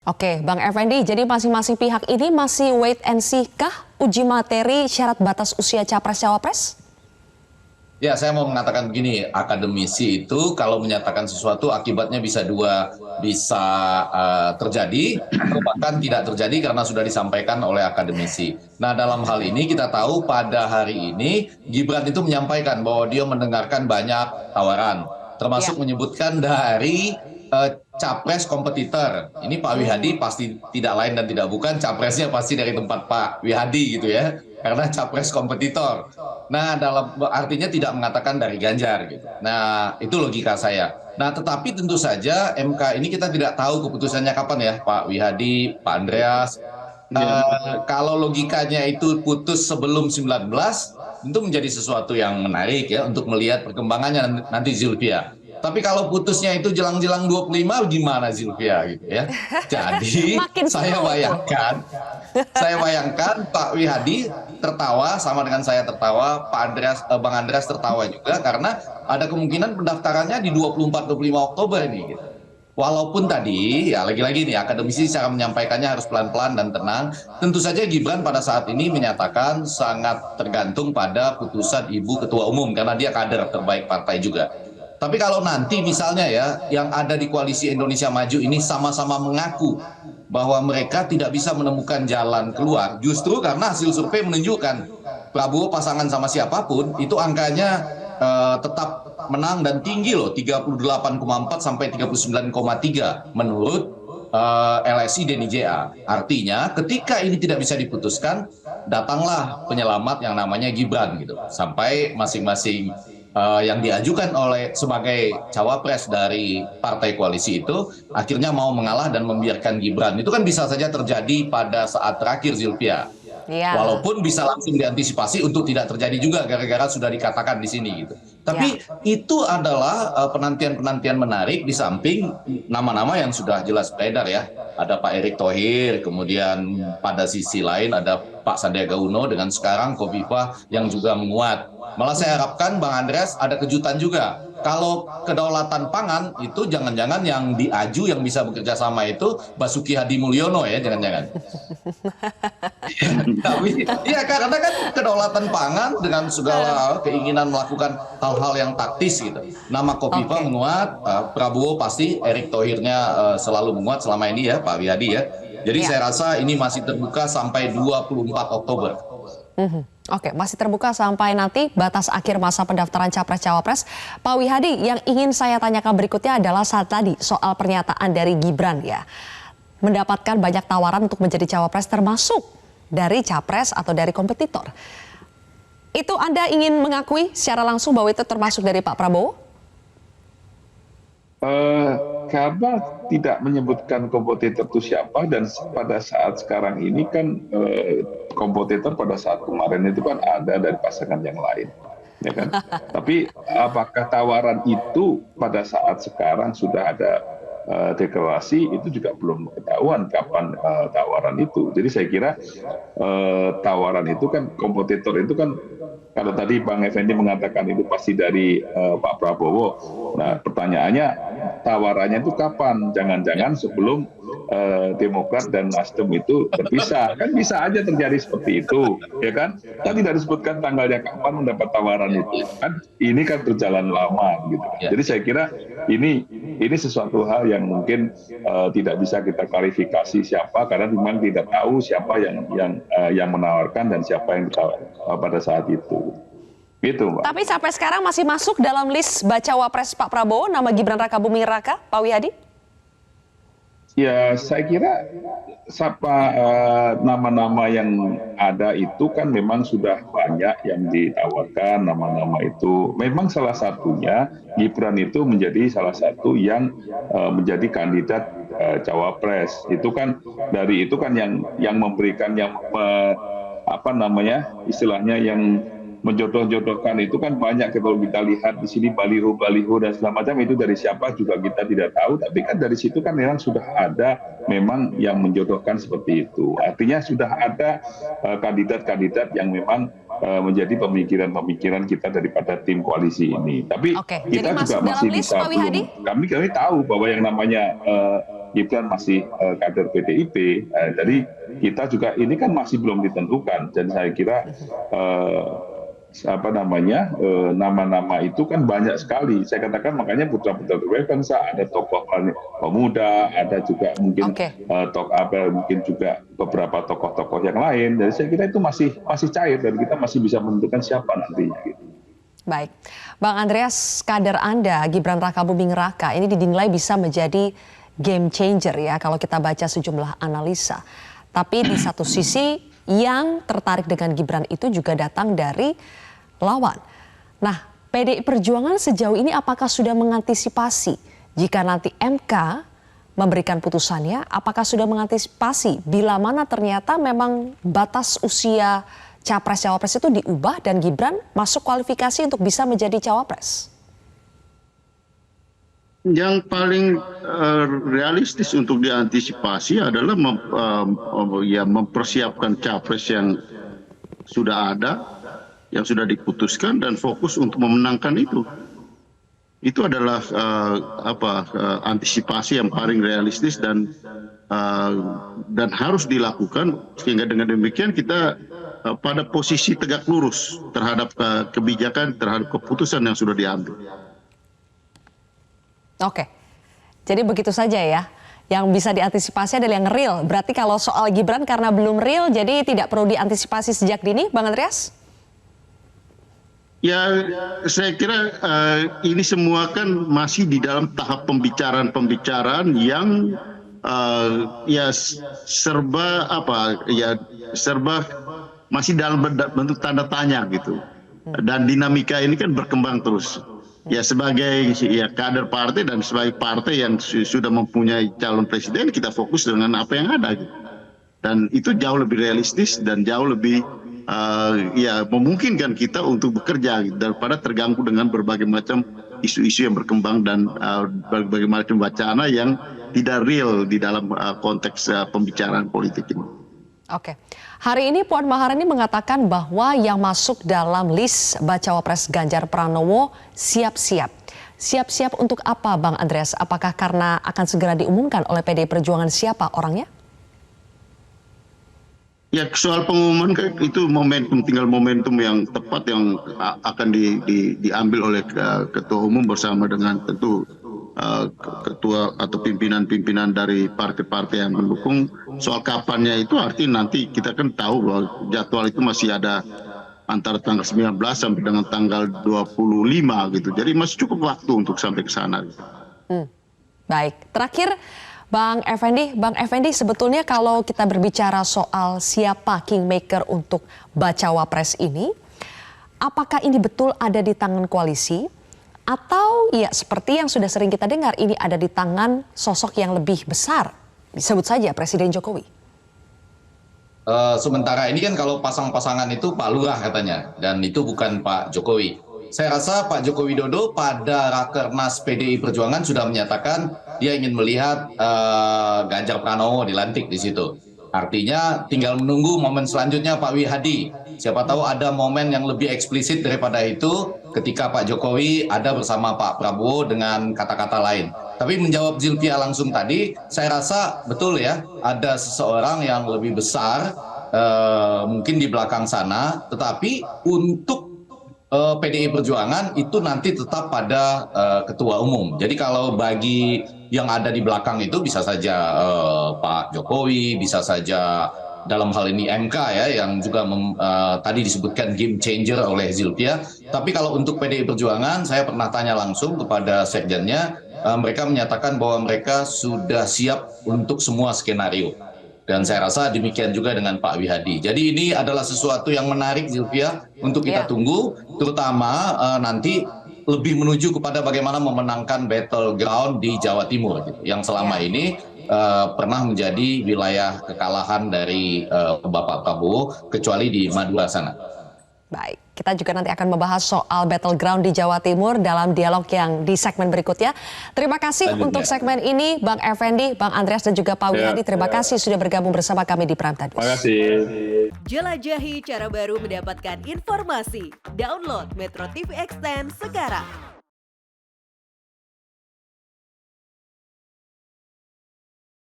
Oke, Bang Effendi, jadi masing-masing pihak ini masih wait and see kah uji materi syarat batas usia capres-cawapres? Ya, saya mau mengatakan begini, akademisi itu kalau menyatakan sesuatu akibatnya bisa dua, bisa terjadi atau bahkan tidak terjadi karena sudah disampaikan oleh akademisi. Nah, dalam hal ini kita tahu pada hari ini Gibran itu menyampaikan bahwa dia mendengarkan banyak tawaran, Ya. termasuk menyebutkan dari capres kompetitor. Ini Pak Wihadi pasti tidak lain dan tidak bukan capresnya pasti dari tempat Pak Wihadi gitu ya, karena capres kompetitor. Nah, dalam artinya tidak mengatakan dari Ganjar gitu. Nah, itu logika saya. Nah, tetapi tentu saja MK ini kita tidak tahu keputusannya kapan ya, Pak Wihadi, Pak Andreas. Ya, Kalau logikanya itu putus sebelum 19, tentu menjadi sesuatu yang menarik ya untuk melihat perkembangannya nanti Zulfia. Tapi kalau putusnya itu jelang-jelang 25 gimana Zulfia gitu ya. Jadi Makin seru itu. saya bayangkan Pak Wihadi tertawa sama dengan saya tertawa, Pak Andreas, Bang Andreas tertawa juga karena ada kemungkinan pendaftarannya di 24-25 Oktober ini gitu. Walaupun tadi ya lagi-lagi nih akademisi secara menyampaikannya harus pelan-pelan dan tenang. Tentu saja Gibran pada saat ini menyatakan sangat tergantung pada putusan Ibu Ketua Umum karena dia kader terbaik partai juga. Tapi kalau nanti misalnya ya yang ada di koalisi Indonesia Maju ini sama-sama mengaku bahwa mereka tidak bisa menemukan jalan keluar, justru karena hasil survei menunjukkan Prabowo pasangan sama siapapun itu angkanya tetap menang dan tinggi loh, 38,4 sampai 39,3 menurut LSI Denny JA. Artinya ketika ini tidak bisa diputuskan, datanglah penyelamat yang namanya Gibran gitu. Sampai masing-masing yang diajukan oleh sebagai cawapres dari partai koalisi itu akhirnya mau mengalah dan membiarkan Gibran. Itu kan bisa saja terjadi pada saat terakhir Zilvia. Iya. Walaupun bisa langsung diantisipasi untuk tidak terjadi juga gara-gara sudah dikatakan di sini gitu. Ya. Tapi itu adalah penantian-penantian menarik di samping nama-nama yang sudah jelas beredar ya. Ada Pak Erick Thohir, kemudian pada sisi lain ada Pak Sandiaga Uno dengan sekarang Khofifah yang juga menguat. Malah saya harapkan Bang Andreas ada kejutan juga. Kalau kedaulatan pangan itu jangan-jangan yang diaju yang bisa bekerja sama itu Basuki Hadi Mulyono ya, jangan-jangan. Tapi ya karena kan kedaulatan pangan dengan segala keinginan melakukan hal-hal yang taktis gitu. Nama Khofifah Oke. menguat, Prabowo pasti, Erick Thohirnya selalu menguat selama ini ya Pak Wihadi ya. Jadi Ya. saya rasa ini masih terbuka sampai 24 Oktober. Oke, masih terbuka sampai nanti batas akhir masa pendaftaran capres-cawapres. Pak Wihadi, yang ingin saya tanyakan berikutnya adalah saat tadi soal pernyataan dari Gibran ya. Mendapatkan banyak tawaran untuk menjadi cawapres termasuk dari capres atau dari kompetitor. Itu Anda ingin mengakui secara langsung bahwa itu termasuk dari Pak Prabowo? karena tidak menyebutkan kompetitor itu siapa dan pada saat sekarang ini kan kompetitor pada saat kemarin itu kan ada dari pasangan yang lain, ya kan? Tapi apakah tawaran itu pada saat sekarang sudah ada deklarasi itu juga belum ketahuan kapan tawaran itu. Jadi saya kira tawaran itu kan kompetitor itu kan kalau tadi Bang Effendi mengatakan itu pasti dari Pak Prabowo. Nah pertanyaannya tawarannya itu kapan? Jangan-jangan sebelum Demokrat dan Nasdem itu berpisah. Kan bisa aja terjadi seperti itu, ya kan? Kan tidak disebutkan tanggalnya kapan mendapat tawaran itu. Kan ini kan berjalan lama gitu. Jadi saya kira ini sesuatu hal yang mungkin tidak bisa kita klarifikasi siapa karena memang tidak tahu siapa yang menawarkan dan siapa yang pada saat itu. Gitu, Mbak. Tapi sampai sekarang masih masuk dalam list bacawa pres Pak Prabowo nama Gibran Rakabuming Raka, Pak Wihadi? Ya, saya kira nama-nama yang ada itu kan memang sudah banyak yang ditawarkan nama-nama itu. Memang salah satunya Gibran itu menjadi salah satu yang menjadi kandidat cawapres. Itu kan dari itu kan yang memberikan istilahnya yang menjodoh-jodohkan itu kan banyak kalau kita lihat di sini baliho-baliho dan segala macam itu dari siapa juga kita tidak tahu, tapi kan dari situ kan memang sudah ada memang yang menjodohkan seperti itu. Artinya sudah ada kandidat-kandidat yang memang menjadi pemikiran-pemikiran kita daripada tim koalisi ini. Tapi Oke, kita jadi juga masuk dalam masih list, bisa Pak Wihadi? kami tahu bahwa yang namanya Gibran masih kader PDIP. Jadi kita juga ini kan masih belum ditentukan. Dan saya kira nama-nama itu kan banyak sekali. Saya katakan makanya putra-putra bangsa, ada tokoh pemuda, ada juga mungkin mungkin juga beberapa tokoh-tokoh yang lain. Jadi saya kira itu masih cair dan kita masih bisa menentukan siapa nantinya. Gitu. Baik, Bang Andreas, kader Anda Gibran Rakabuming Raka ini dinilai bisa menjadi game changer ya kalau kita baca sejumlah analisa. Tapi di satu sisi yang tertarik dengan Gibran itu juga datang dari lawan. Nah, PDI Perjuangan sejauh ini apakah sudah mengantisipasi jika nanti MK memberikan putusannya, apakah sudah mengantisipasi bila mana ternyata memang batas usia Capres-Cawapres itu diubah dan Gibran masuk kualifikasi untuk bisa menjadi Cawapres? Yang paling realistis untuk diantisipasi adalah mempersiapkan capres yang sudah ada, yang sudah diputuskan dan fokus untuk memenangkan itu. Itu adalah antisipasi yang paling realistis dan harus dilakukan sehingga dengan demikian kita pada posisi tegak lurus terhadap kebijakan, terhadap keputusan yang sudah diambil. Oke, jadi begitu saja ya. Yang bisa diantisipasi adalah yang real. Berarti kalau soal Gibran karena belum real, jadi tidak perlu diantisipasi sejak dini, Bang Andreas? Ya, saya kira ini semua kan masih di dalam tahap pembicaraan yang serba masih dalam bentuk tanda tanya gitu. Dan dinamika ini kan berkembang terus. Ya sebagai kader partai dan sebagai partai yang sudah mempunyai calon presiden, kita fokus dengan apa yang ada. Gitu. Dan itu jauh lebih realistis dan jauh lebih memungkinkan kita untuk bekerja gitu, daripada terganggu dengan berbagai macam isu-isu yang berkembang dan berbagai macam wacana yang tidak real di dalam konteks pembicaraan politik ini. Oke, hari ini Puan Maharani mengatakan bahwa yang masuk dalam list Bacawa Pres Ganjar Pranowo siap-siap. Siap-siap untuk apa Bang Andreas? Apakah karena akan segera diumumkan oleh PDI Perjuangan siapa orangnya? Ya soal pengumuman itu tinggal momentum yang tepat yang akan diambil oleh Ketua Umum bersama dengan tentu ketua atau pimpinan-pimpinan dari partai-partai yang mendukung. Soal kapannya itu artinya nanti kita kan tahu bahwa jadwal itu masih ada antara tanggal 19 sampai dengan tanggal 25 gitu. Jadi masih cukup waktu untuk sampai ke sana. Baik, terakhir Bang Effendi sebetulnya kalau kita berbicara soal siapa kingmaker untuk Bacawa Pres ini, apakah ini betul ada di tangan koalisi? Atau ya seperti yang sudah sering kita dengar ini ada di tangan sosok yang lebih besar, disebut saja Presiden Jokowi. Sementara ini kan kalau pasang-pasangan itu Pak Lurah katanya, dan itu bukan Pak Jokowi. Saya rasa Pak Joko Widodo pada Rakernas PDI Perjuangan sudah menyatakan dia ingin melihat Ganjar Pranowo dilantik di situ. Artinya tinggal menunggu momen selanjutnya Pak Wihadi. Siapa tahu ada momen yang lebih eksplisit daripada itu ketika Pak Jokowi ada bersama Pak Prabowo dengan kata-kata lain. Tapi menjawab Zilvia langsung tadi, saya rasa betul ya ada seseorang yang lebih besar mungkin di belakang sana. Tetapi untuk PDI Perjuangan itu nanti tetap pada Ketua Umum. Jadi kalau bagi yang ada di belakang itu bisa saja Pak Jokowi, bisa saja dalam hal ini MK ya yang juga tadi disebutkan game changer oleh Zilvia. Tapi kalau untuk PDI Perjuangan saya pernah tanya langsung kepada sekjennya, mereka menyatakan bahwa mereka sudah siap untuk semua skenario. Dan saya rasa demikian juga dengan Pak Wihadi. Jadi ini adalah sesuatu yang menarik Zilvia untuk kita tunggu, terutama nanti lebih menuju kepada bagaimana memenangkan battleground di Jawa Timur gitu, yang selama ini pernah menjadi wilayah kekalahan dari Bapak Prabowo kecuali di Madura sana. Baik, kita juga nanti akan membahas soal battleground di Jawa Timur dalam dialog yang di segmen berikutnya. Terima kasih untuk segmen ini Bang Effendi, Bang Andreas dan juga Pak Wihadi. Terima kasih sudah bergabung bersama kami di Prime Time. Terima kasih. Jelajahi cara baru mendapatkan informasi. Download Metro TV Extend sekarang.